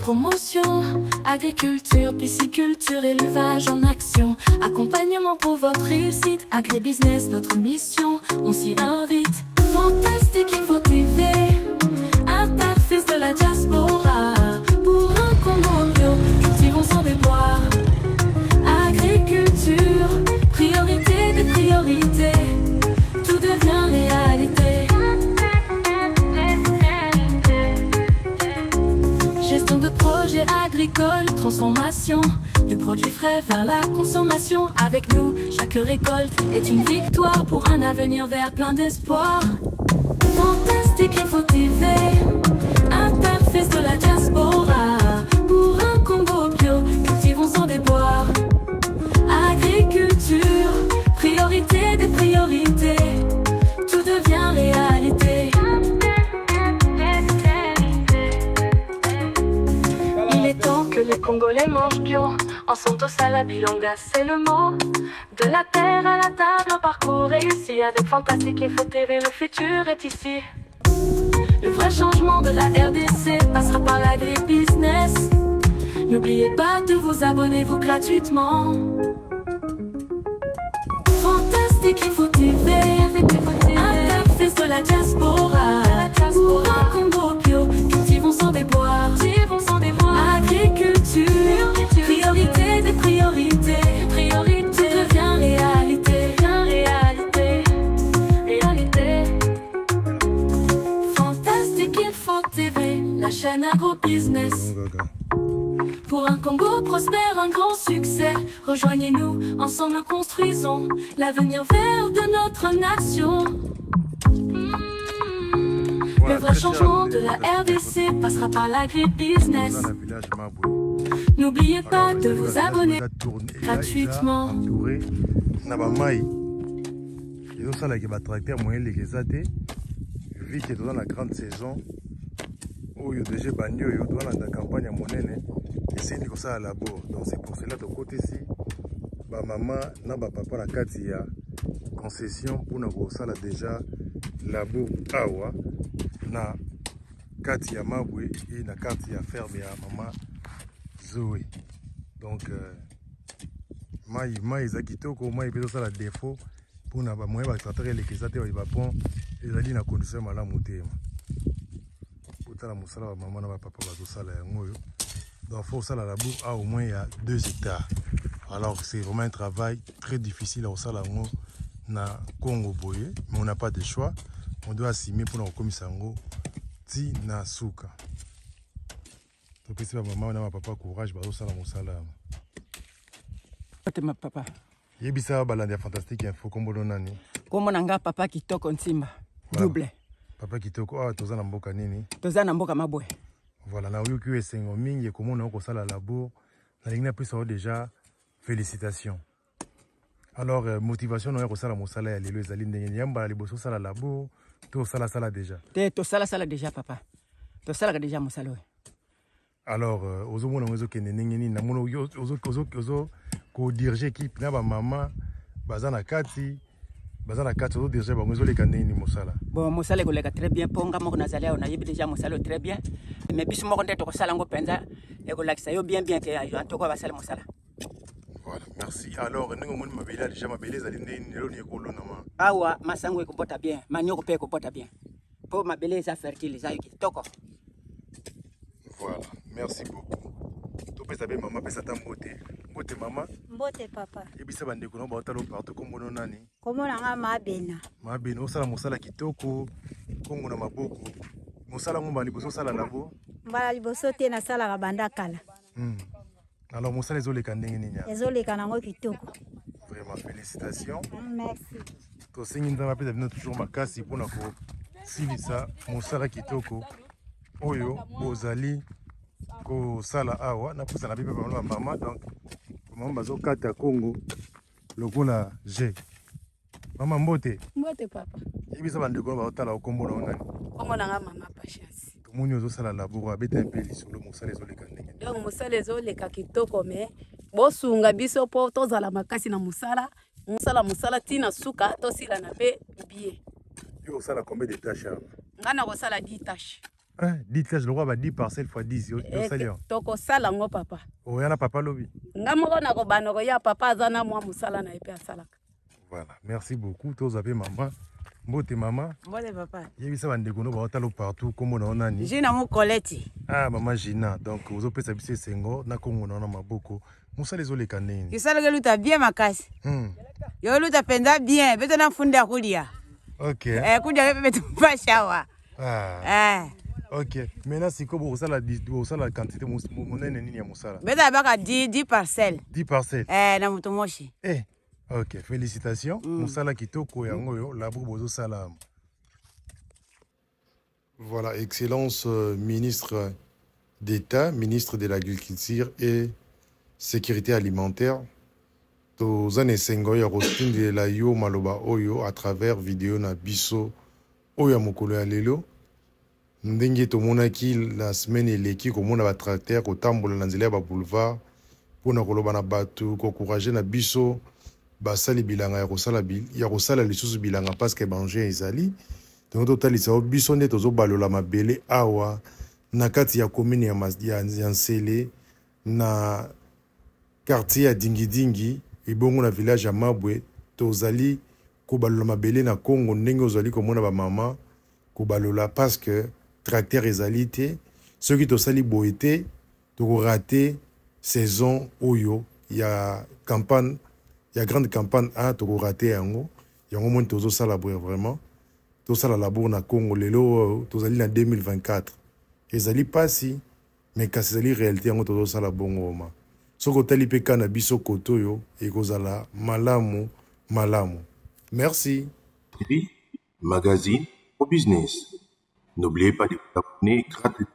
promotion, agriculture, pisciculture, élevage en action. Accompagnement pour votre réussite, agribusiness, notre mission, on s'y invite. Fantastique Info TV, interface de la diaspora. Pour un Congo bio, cultivons sans déboire. Agriculture, priorité des priorités, tout devient réalité. Gestion de projets agricoles, transformation du produit frais vers la consommation. Avec nous, chaque récolte est une victoire pour un avenir vert plein d'espoir. Fantastique Info TV, interface de la diaspora. Pour un Congo bio, cultivons sans déboire. Agriculture, priorité des priorités, tout devient réalité. Il est temps que les Congolais mangent bio. En Santo Salabilonga, c'est le mot. De la terre à la table, un parcours réussi. Avec Fantastique Info TV, le futur est ici. Le vrai changement de la RDC passera par l'agribusiness. N'oubliez pas de vous abonner, vous gratuitement. Fantastique Info TV, interface de la diaspora. Pour un Congo bio, cultivons sans déboire. Agriculture, priorité des priorités, tout devient réalité. Fantastique Info TV, la chaîne agro-business. Pour un Congo prospère, un grand succès, rejoignez-nous, ensemble construisons l'avenir vert de notre nation. Le vrai changement de la RDC passera par l'agribusiness. N'oubliez pas de vous abonner gratuitement. Vu que dans la grande saison, où il y a déjà bandi, dans la campagne à Monene, et c'est une chose à labor. Donc c'est pour cela de côté ici, ma maman n'a pas papa la carte il y a concession pour nous ça déjà labor awa na carte ya mabwe et na carte ya ferme ya maman Zoé. Donc mai za kitoko mai peut ça la défaut pour na ba moyen ba traiter les kesate ba pont ezali na condition malamu te. Pour la musala ba maman na ba papa ba zo sala yango yo. Donc faut ça la labour à au moins il y a 2 hectares. Alors c'est vraiment un travail très difficile au sala yango na Congo boye, mais on n'a pas de choix. On doit assumer pour nos commissango ti na suka. Donc c'est maman na papa courage ba zo sala musala. Ma papa. Yebisa balanda Fantastique Info kombono nani? Kombo nanga papa kitoko ntimba. Double. Papa kitoko ah toza na mboka nini? Toza na mboka mabwe. Voilà, na yuki esengo mingi komona ko sala labo. Na lingna pesa déjà félicitations. Alors motivation na ko sala musala ya lelo ezali ndenge nyamba liboso sala labo to sala déjà. To sala déjà papa. To sala déjà musala. Alors ozomona ngezo kende ningeni na mono ozo ko diriger équipe na ba maman bazana kati ozo diriger ba ngezo le kande ni musala. Bon musala ko leka très bien ponga moko nazali on a yebi déjà musala très bien. Mais biso moko ndeto ko sala ngo penza e ko lakisa yo bien que en tout cas ba sala musala. Voilà, merci. Alors ningo moni mabela déjà mabela zali ndeni lelo ni ko lona ma. Awa masango e ko bota bien, manioko pe ko bota bien. Pour mabela ça fertile ça kitoko. Voilà, merci beaucoup. Tu peux savoir maman peut s'attendre mbote maman. Mbote papa. Ebisa bande ko no ba otalo partout comme no nani. Komo nanga mabena. Mabena osala musala kitoko kongo na maboko. Musala ngomba liboso sala labo. Mbala liboso te na sala ka banda kala. Alors musala ezoleka ndenge nini? Ezoleka nango kitoko. Vraiment félicitations. Merci. To singi nzamba peut devenir toujours makasi pour na ko silisa musala kitoko. Oyo bozali ko sala awa na posa na bipe ba mama donc maman bazo kata Congo lokola G. Maman mbote. Mbote papa. Ibisa bande ko ba otala okombo na nani? Kombo nanga mama Patience. Tomoni ozo sala laboro abeta un peu lisolo musala ezoleka ndenge. Donc musala ezoleka kitoko mais bosunga biso po tozala makasi na musala tina suka to sila na pe bien. Yo sala combien de tâches? Ngana ko sala 10 tâches. Dites-le, je le vois, 10 parcelles fois 10. tokosala ngo papa Oyana papa lobi. nga moko nakobanda koya papa aza na mwa mosala na ye mpe asalaka. Voilà, merci beaucoup. Tous avez maman. Mbote maman. Mbote papa. Yebisa bandeko no baotalo partout comme on a ni. Gina mo Colette. Ah maman Gina. Donc vous opesa bise sengo na kongo na maboko. Musa les oleka nini. Kisala ke luta bien makasi. Yo luta penda bien, beto na funda kulia. OK. Kulia beto pa shawa. OK. Maintenant si ko bo sala quantité monene nini ya musala. Beta baka 10 parcelles. 10 parcelles. Na muto moshi. OK, félicitations. Musala kitoko yango yo la bozo salam. Voilà, Excellence ministre d'État, ministre de l'Agriculture et Sécurité alimentaire. Tozane sengo ya rostinde la yo maloba oyo à travers vidéo na biso oyo mokolo ya lelo. Ndenge tomonaki la semaine eleki komona ba tracteur ko tambola na nzela ba boulevard pona koloba na batu ko encourager na biso basali bilanga ya kosala lisusu bilanga parce que banger ezali donc totalisa biso nde tozobalola mabele awa na kati ya commune ya Nsele na quartier ya Dingidingi ebongo na village ya Mabwe tozali kobalola mabele na Congo ndenge ozali komona ba mama kobalola parce que tracteur ezali te soki tosali boete tokorate saison oyo ya campagne. Il y a grande campagne à raté yango. Il y a un moment tozo sala vraiment. Tout ça la labour na Congo lelo tozali na 2024. Ezali pasi mais quand c'est réalité yango tozo sala bongo ma. Soko tali peka na biso koto yo e kozala malamu. Merci. TV, magazine au business. N'oubliez pas de vous abonner gratuitement.